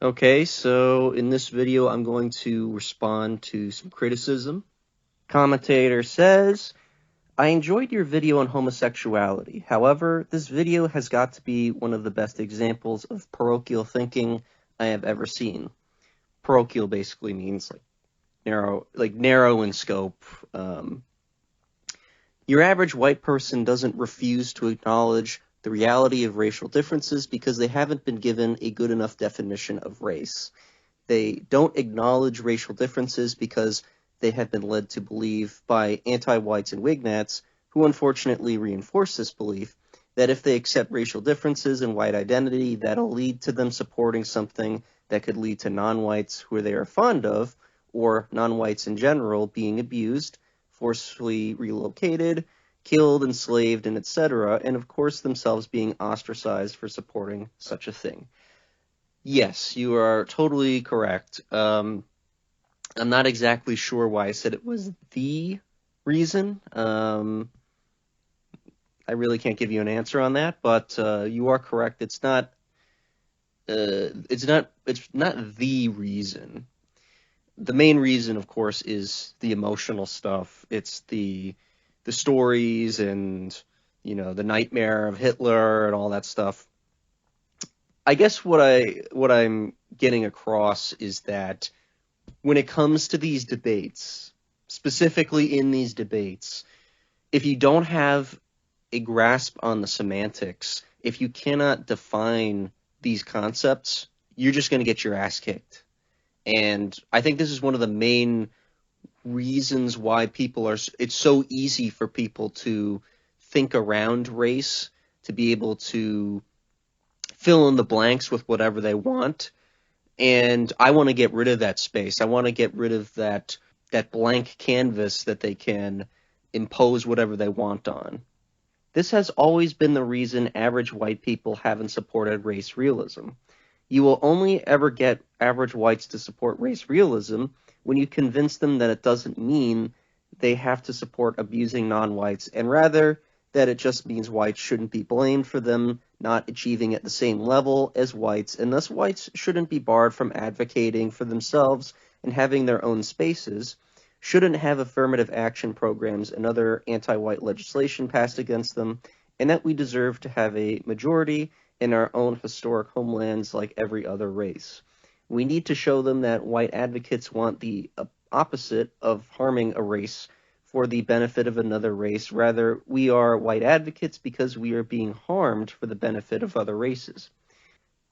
Okay, so in this video, I'm going to respond to some criticism. Commentator says, I enjoyed your video on homosexuality. However, this video has got to be one of the best examples of parochial thinking I have ever seen. Parochial basically means narrow in scope. Your average white person doesn't refuse to acknowledge the reality of racial differences because they haven't been given a good enough definition of race. They don't acknowledge racial differences because they have been led to believe by anti-whites and wignats, who unfortunately reinforce this belief, that if they accept racial differences and white identity, that'll lead to them supporting something that could lead to non-whites who they are fond of, or non-whites in general, being abused, forcefully relocated, killed, enslaved, and etc., and of course themselves being ostracized for supporting such a thing. Yes, you are totally correct. I'm not exactly sure why I said it was the reason. I really can't give you an answer on that, but you are correct. It's not the reason. The main reason, of course, is the emotional stuff. It's the stories and, the nightmare of Hitler and all that stuff. I guess what I'm getting across is that when it comes to these debates, specifically in these debates, if you don't have a grasp on the semantics, if you cannot define these concepts, you're just going to get your ass kicked. And I think this is one of the main reasons why it's so easy for people to think around race, to be able to fill in the blanks with whatever they want. And I want to get rid of that space. I want to get rid of that blank canvas that they can impose whatever they want on. This has always been the reason average white people haven't supported race realism. You will only ever get average whites to support race realism when you convince them that it doesn't mean they have to support abusing non-whites, and rather that it just means whites shouldn't be blamed for them not achieving at the same level as whites, and thus whites shouldn't be barred from advocating for themselves and having their own spaces, shouldn't have affirmative action programs and other anti-white legislation passed against them, and that we deserve to have a majority in our own historic homelands like every other race. We need to show them that white advocates want the opposite of harming a race for the benefit of another race. Rather, we are white advocates because we are being harmed for the benefit of other races.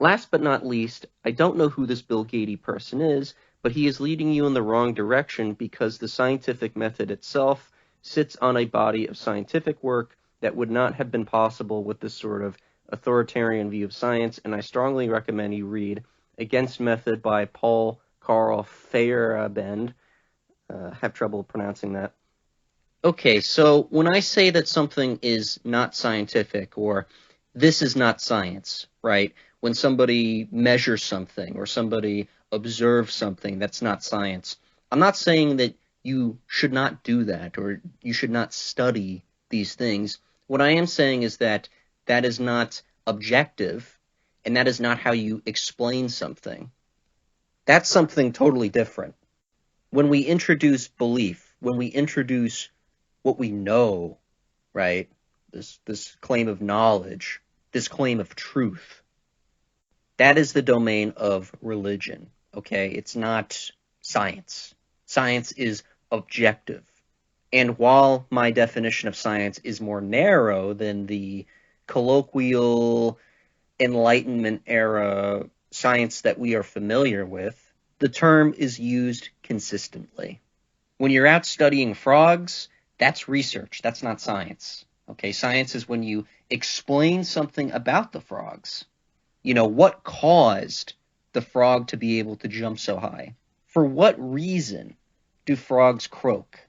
Last but not least, I don't know who this Bill Gatey person is, but he is leading you in the wrong direction because the scientific method itself sits on a body of scientific work that would not have been possible with this sort of authoritarian view of science, and I strongly recommend you read Against Method by Paul Carl Feyerabend. Have trouble pronouncing that. Okay, so when I say that something is not scientific, or this is not science, right? When somebody measures something or somebody observes something that's not science, I'm not saying that you should not do that or you should not study these things. What I am saying is that that is not objective, and that is not how you explain something. That's something totally different. When we introduce belief, when we introduce what we know, right, this claim of knowledge, this claim of truth, that is the domain of religion, okay? It's not science. Science is objective. And while my definition of science is more narrow than the colloquial Enlightenment era science that we are familiar with, the term is used consistently. When you're out studying frogs, that's research. That's not science. Okay, science is when you explain something about the frogs. What caused the frog to be able to jump so high? For what reason do frogs croak?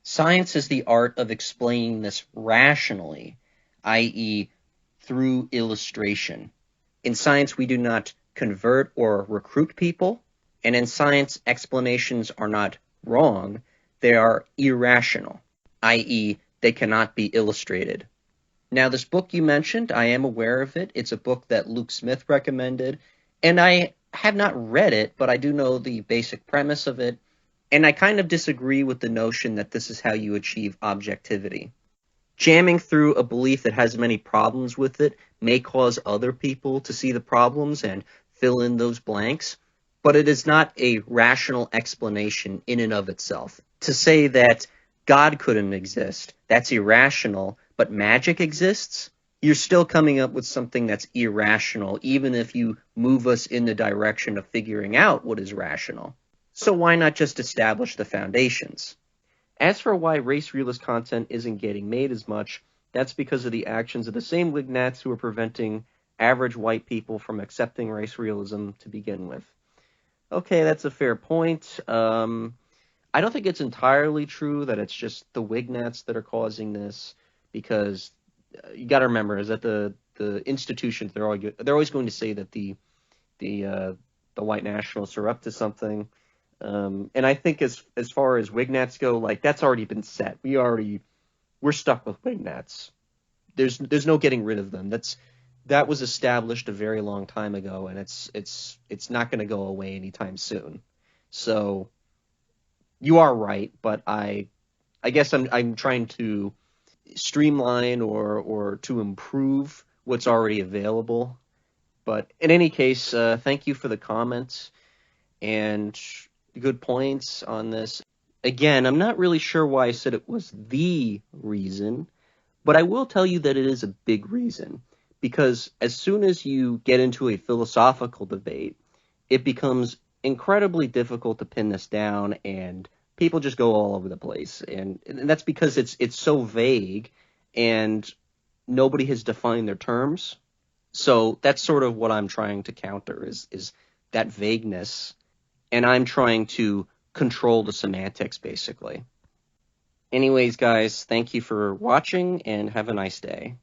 Science is the art of explaining this rationally, i.e., through illustration. In science, we do not convert or recruit people, and in science, explanations are not wrong, they are irrational, i.e., they cannot be illustrated. Now, this book you mentioned, I am aware of it. It's a book that Luke Smith recommended, and I have not read it, but I do know the basic premise of it, and I kind of disagree with the notion that this is how you achieve objectivity. Jamming through a belief that has many problems with it may cause other people to see the problems and fill in those blanks, but it is not a rational explanation in and of itself. To say that God couldn't exist, that's irrational, but magic exists, you're still coming up with something that's irrational, even if you move us in the direction of figuring out what is rational. So why not just establish the foundations? As for why race realist content isn't getting made as much, that's because of the actions of the same wignats who are preventing average white people from accepting race realism to begin with. Okay, that's a fair point. I don't think it's entirely true that it's just the wignats that are causing this, because you got to remember is that the institutions they're always going to say that the white nationalists are up to something. And I think as far as wignats go, like that's already been set. We're stuck with wignats. There's no getting rid of them. That was established a very long time ago, and it's not going to go away anytime soon. So you are right, but I guess I'm trying to streamline or to improve what's already available. But in any case, thank you for the comments and good points on this. Again, I'm not really sure why I said it was the reason, but I will tell you that it is a big reason. Because as soon as you get into a philosophical debate, it becomes incredibly difficult to pin this down, and people just go all over the place. And that's because it's so vague, and nobody has defined their terms. So that's sort of what I'm trying to counter is that vagueness, and I'm trying to control the semantics, basically. Anyways, guys, thank you for watching, and have a nice day.